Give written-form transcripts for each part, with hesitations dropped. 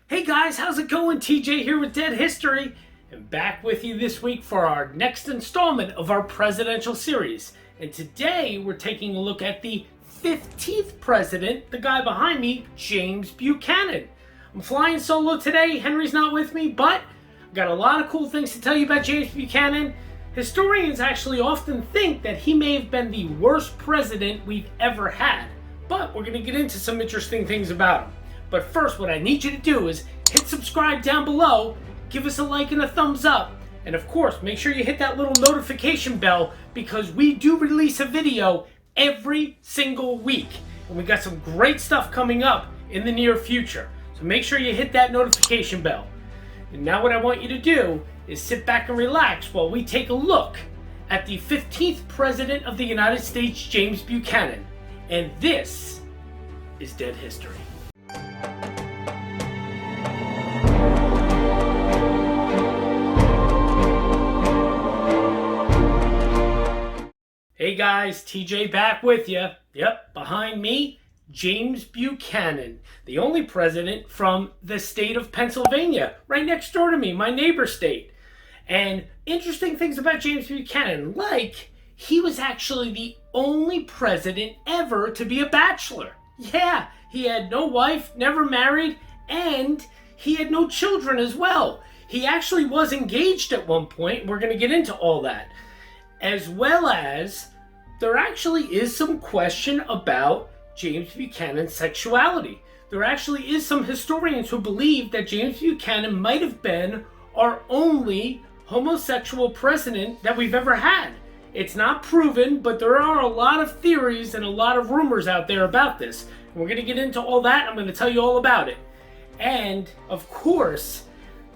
Hey guys, how's it going? TJ here with Dead History, and back with you this week for our next installment of our presidential series. And today we're taking a look at the 15th president, the guy behind me, James Buchanan. I'm flying solo today. Henry's not with me, but I've got a lot of cool things to tell you about James Buchanan. Historians actually often think that he may have been the worst president we've ever had, but we're going to get into some interesting things about him. But first, what I need you to do is hit subscribe down below, give us a like and a thumbs up, and of course, make sure you hit that little notification bell because we do release a video every single week. And we got some great stuff coming up in the near future. So make sure you hit that notification bell. And now what I want you to do is sit back and relax while we take a look at the 15th President of the United States, James Buchanan. And this is Dead History. Hey guys, TJ back with you. Yep, behind me, James Buchanan, the only president from the state of Pennsylvania, right next door to me, my neighbor state. And interesting things about James Buchanan, like he was actually the only president ever to be a bachelor. Yeah, he had no wife, never married, and he had no children as well. He actually was engaged at one point. We're going to get into all that. As well as there actually is some question about James Buchanan's sexuality. There actually is some historians who believe that James Buchanan might have been our only homosexual president that we've ever had. It's not proven, but there are a lot of theories and a lot of rumors out there about this. And we're going to get into all that. I'm going to tell you all about it. And, of course,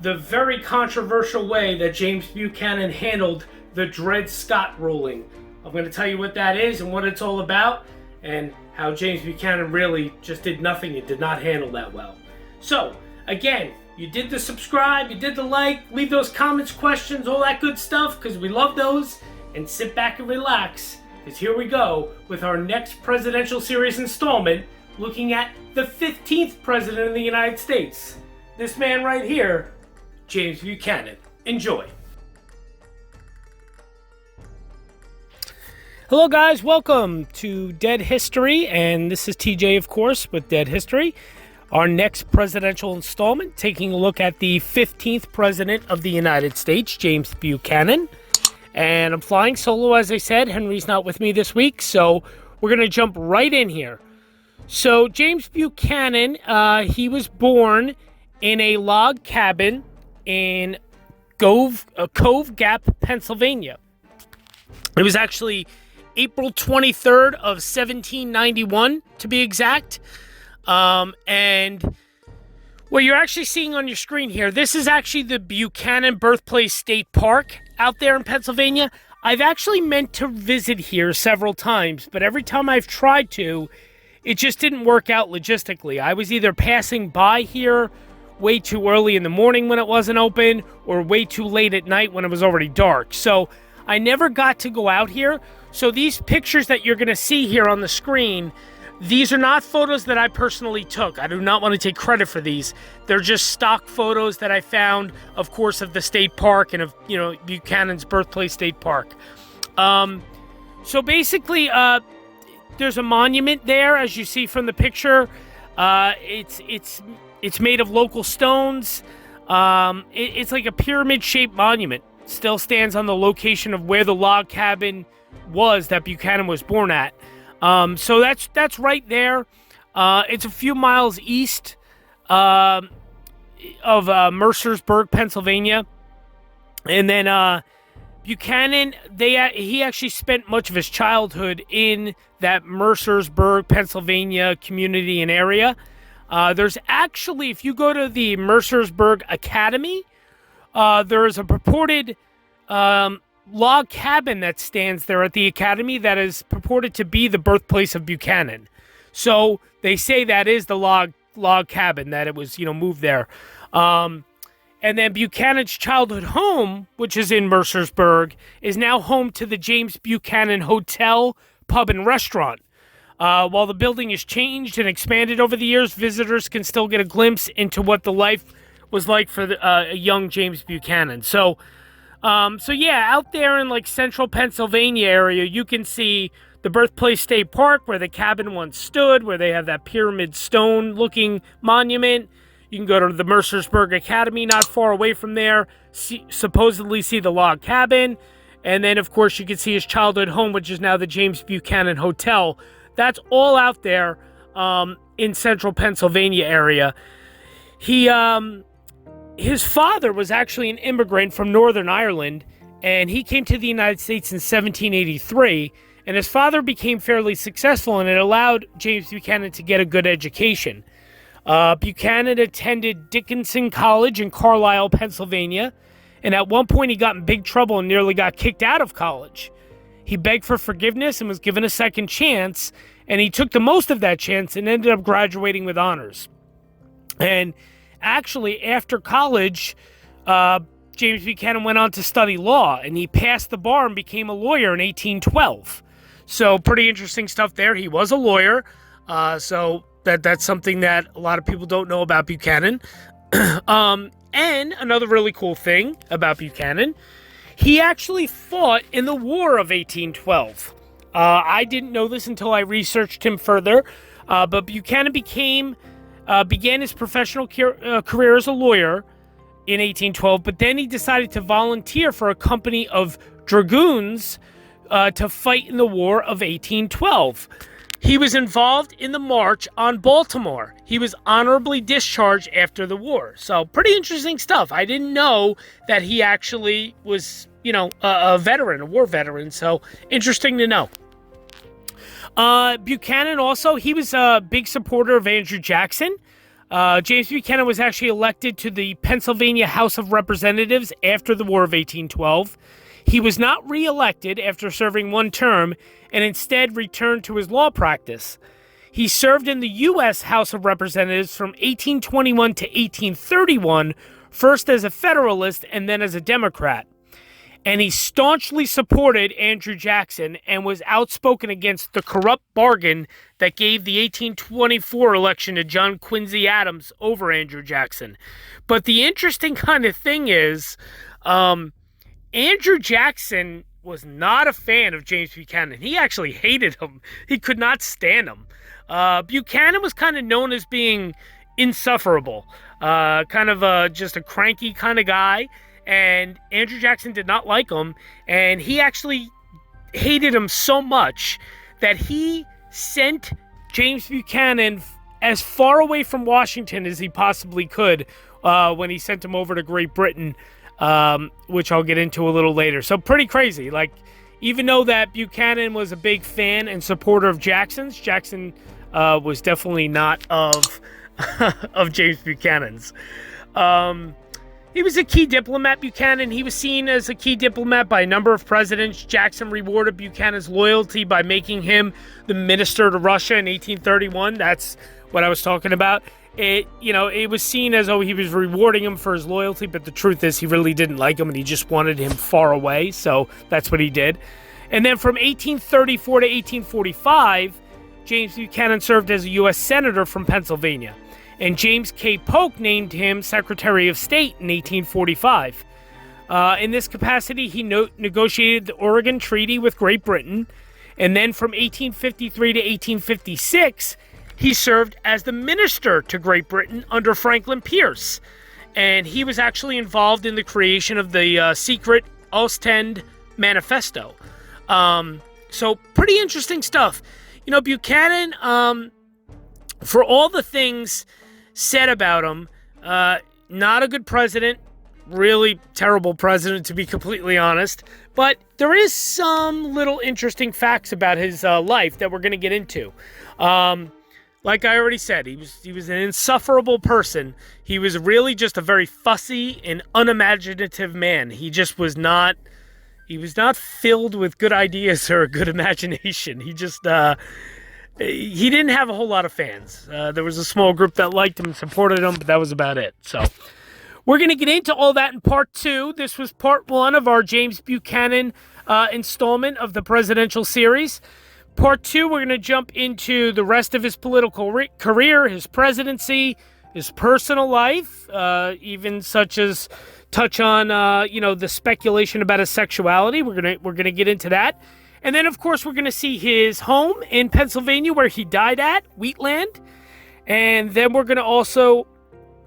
the very controversial way that James Buchanan handled the Dred Scott ruling. I'm going to tell you what that is and what it's all about, and how James Buchanan really just did nothing and did not handle that well. So, again, you did the subscribe, you did the like, leave those comments, questions, all that good stuff, because we love those, and sit back and relax, because here we go with our next presidential series installment, looking at the 15th President of the United States. This man right here, James Buchanan. Enjoy. Hello guys, welcome to Dead History, and this is TJ, of course, with Dead History. Our next presidential installment, taking a look at the 15th President of the United States, James Buchanan. And I'm flying solo, as I said. Henry's not with me this week, so we're going to jump right in here. So James Buchanan, he was born in a log cabin in Cove Gap, Pennsylvania. It was actually April 23rd of 1791, to be exact. And what you're actually seeing on your screen here, this is actually the Buchanan Birthplace State Park out there in Pennsylvania. I've actually meant to visit here several times, but every time I've tried to, it just didn't work out logistically. I was either passing by here way too early in the morning when it wasn't open, or way too late at night when it was already dark. So I never got to go out here. So these pictures that you're going to see here on the screen, these are not photos that I personally took. I do not want to take credit for these. They're just stock photos that I found, of course, of the state park and of, Buchanan's Birthplace State Park. So basically, there's a monument there, as you see from the picture. It's made of local stones. It's like a pyramid-shaped monument. Still stands on the location of where the log cabin was that Buchanan was born at. So that's right there. It's a few miles east of Mercersburg, Pennsylvania. And then Buchanan, he actually spent much of his childhood in that Mercersburg, Pennsylvania community and area. There's actually, if you go to the Mercersburg Academy, there is a purported log cabin that stands there at the academy that is purported to be the birthplace of Buchanan. So they say that is the log cabin, that it was, moved there. And then Buchanan's childhood home, which is in Mercersburg, is now home to the James Buchanan Hotel, Pub, and Restaurant. While the building has changed and expanded over the years, visitors can still get a glimpse into what the life was like for a young James Buchanan. So yeah, out there in like central Pennsylvania area, you can see the Birthplace State Park, where the cabin once stood, where they have that pyramid stone-looking monument. You can go to the Mercersburg Academy not far away from there, supposedly see the log cabin. And then, of course, you can see his childhood home, which is now the James Buchanan Hotel. That's all out there in central Pennsylvania area. His father was actually an immigrant from Northern Ireland, and he came to the United States in 1783. And his father became fairly successful, and it allowed James Buchanan to get a good education. Buchanan attended Dickinson College in Carlisle, Pennsylvania, and at one point he got in big trouble and nearly got kicked out of college. He begged for forgiveness and was given a second chance, and he took the most of that chance and ended up graduating with honors. And actually, after college, James Buchanan went on to study law, and he passed the bar and became a lawyer in 1812. So pretty interesting stuff there. He was a lawyer, so that's something that a lot of people don't know about Buchanan. And another really cool thing about Buchanan, he actually fought in the War of 1812. I didn't know this until I researched him further, but Buchanan began his professional career as a lawyer in 1812, but then he decided to volunteer for a company of dragoons to fight in the War of 1812. He was involved in the March on Baltimore. He was honorably discharged after the war. So pretty interesting stuff. I didn't know that he actually was, a veteran, a war veteran. So interesting to know. Buchanan also, he was a big supporter of Andrew Jackson. James Buchanan was actually elected to the Pennsylvania House of Representatives after the War of 1812. He was not re-elected after serving one term and instead returned to his law practice. He served in the U.S. House of Representatives from 1821 to 1831, first as a Federalist and then as a Democrat. And he staunchly supported Andrew Jackson and was outspoken against the corrupt bargain that gave the 1824 election to John Quincy Adams over Andrew Jackson. But the interesting kind of thing is, Andrew Jackson was not a fan of James Buchanan. He actually hated him. He could not stand him. Buchanan was kind of known as being insufferable, just a cranky kind of guy, and Andrew Jackson did not like him, and he actually hated him so much that he sent James Buchanan as far away from Washington as he possibly could when he sent him over to Great Britain, which I'll get into a little later. So pretty crazy. Like, even though that Buchanan was a big fan and supporter of Jackson was definitely not of of James Buchanan's. He was a key diplomat, Buchanan. He was seen as a key diplomat by a number of presidents. Jackson rewarded Buchanan's loyalty by making him the minister to Russia in 1831. That's what I was talking about. It was seen as though he was rewarding him for his loyalty, but the truth is he really didn't like him and he just wanted him far away, so that's what he did. And then from 1834 to 1845, James Buchanan served as a U.S. Senator from Pennsylvania, and James K. Polk named him Secretary of State in 1845. In this capacity, he negotiated the Oregon Treaty with Great Britain, and then from 1853 to 1856, he served as the minister to Great Britain under Franklin Pierce, and he was actually involved in the creation of the secret Ostend Manifesto. So pretty interesting stuff. Buchanan, for all the things said about him, not a good president, really terrible president to be completely honest, but there is some little interesting facts about his life that we're going to get into. Like I already said, he was an insufferable person. He was really just a very fussy and unimaginative man. He just was not filled with good ideas or a good imagination. He just he didn't have a whole lot of fans. There was a small group that liked him and supported him, but that was about it. So we're going to get into all that in part 2. This was part 1 of our James Buchanan installment of the presidential series. Part 2, we're going to jump into the rest of his political career, his presidency, his personal life, even such as touch on, the speculation about his sexuality. We're gonna get into that. And then, of course, we're going to see his home in Pennsylvania where he died at, Wheatland. And then we're going to also,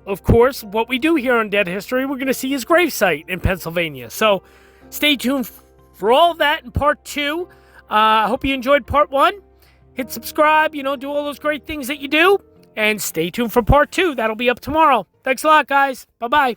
of course, what we do here on Dead History, we're going to see his gravesite in Pennsylvania. So stay tuned for all of that in part 2. I hope you enjoyed part 1. Hit subscribe, do all those great things that you do. And stay tuned for part 2. That'll be up tomorrow. Thanks a lot, guys. Bye-bye.